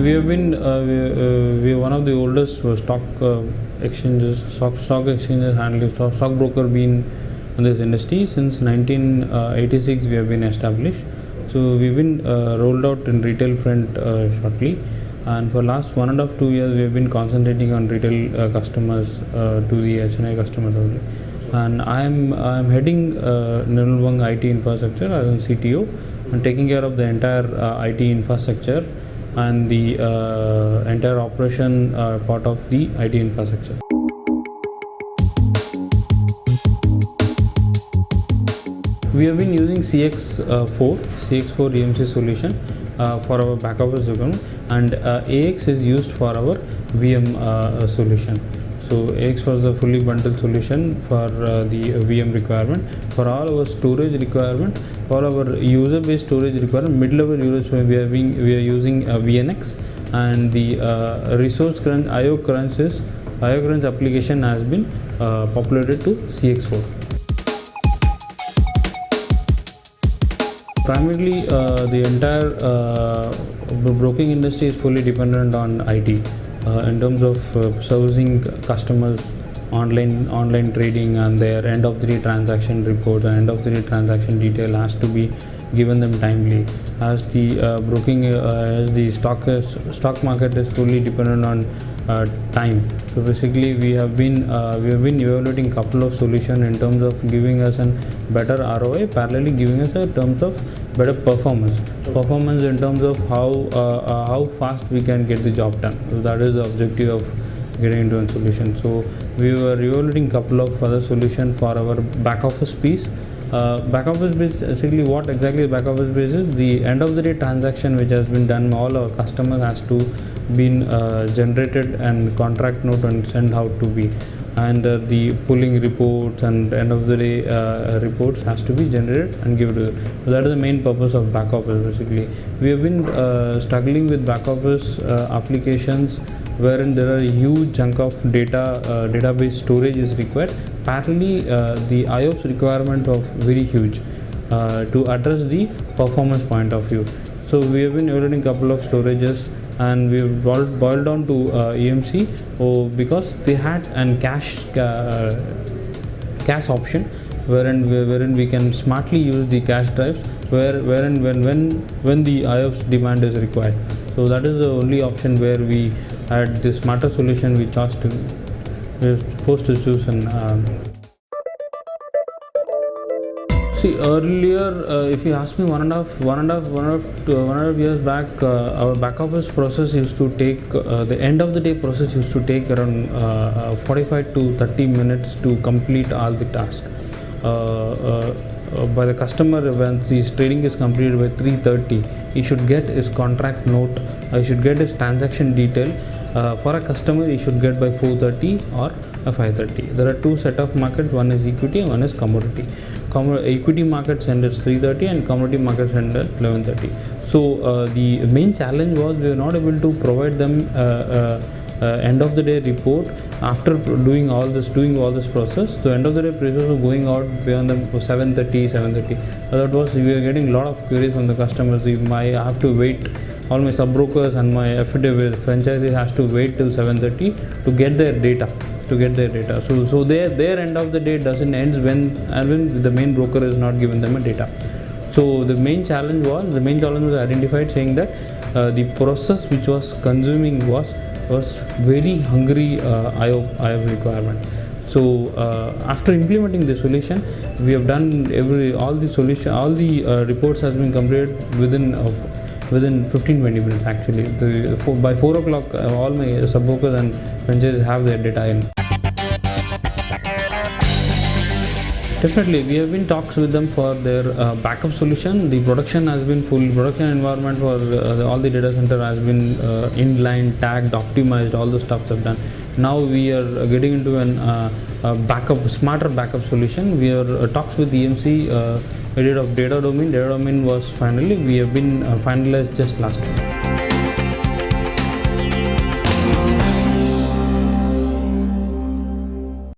we have been we are one of the oldest stock exchanges, stock exchanges handling stock broker been in this industry since 1986. We have been established. So we've been rolled out in retail front shortly, and for last 1.5-2 years we have been concentrating on retail customers to the HNI customers only. And I'm heading Nirmal Bang IT infrastructure as a CTO and taking care of the entire IT infrastructure and the entire operation part of the IT infrastructure. We have been using CX4 EMC solution for our back office requirement, and AX is used for our VM solution. So AX was the fully bundled solution for the VM requirement. For all our storage requirement, for our user-based storage requirement, mid-level users we are using VNX, and the resource crunch IO crunch application has been populated to CX4. Primarily, the entire broking industry is fully dependent on IT in terms of servicing customers, online trading, and their end of the day transaction report and end of the day transaction detail has to be given them timely. As the as the stock market is fully dependent on time. So basically, we have been evaluating couple of solutions in terms of giving us a better ROI, parallelly giving us in terms of better performance in terms of how fast we can get the job done. So that is the objective of getting into a solution. So we were evaluating couple of other solutions for our back office piece. Back office base, basically what exactly back office base is, the end of the day transaction which has been done, all our customers has to been generated and contract note and send how to be, and the pulling reports and end of the day reports has to be generated and given to them. So that is the main purpose of back office. Basically, we have been struggling with back office applications wherein there are a huge chunk of database storage is required. Parallelly, the IOPS requirement of very huge to address the performance point of view. So we have been evaluating couple of storages, and we have boiled down to EMC because they had an cache option wherein we can smartly use the cache drives when the IOPS demand is required. So that is the only option where we had the smarter solution we were forced to choose. See, earlier, if you ask me, one and a half years back, our back office process used to take the end of the day process used to take around 45 to 30 minutes to complete all the tasks. By the customer, when his trading is completed by 3:30, he should get his contract note, he should get his transaction detail. For a customer, he should get by 4:30 or 5:30. There are two set of markets, one is equity and one is commodity. Equity markets end at 3:30 and commodity markets end at 11:30. So the main challenge was we were not able to provide them end of the day report after doing all this process. So end of the day process was going out beyond them for 7:30. That was, we were getting a lot of queries from the customers. I have to wait. All my sub brokers and my affiliate franchises has to wait till 7:30 to get their data. So their end of the day doesn't end when the main broker is not giving them a data. So the main challenge was identified, saying that the process which was consuming was very hungry IO requirement. So after implementing the solution, we have done all the reports has been completed within 15-20 minutes. Actually, by 4 o'clock, all my sub brokers and franchises have their data in. Definitely, we have been talks with them for their backup solution. The production has been full. Production environment for all the data center has been inline, tagged, optimized. All the stuff have done. Now we are getting into a smarter backup solution. We are talks with EMC. We did of data domain. Data domain was we have been finalized just last week.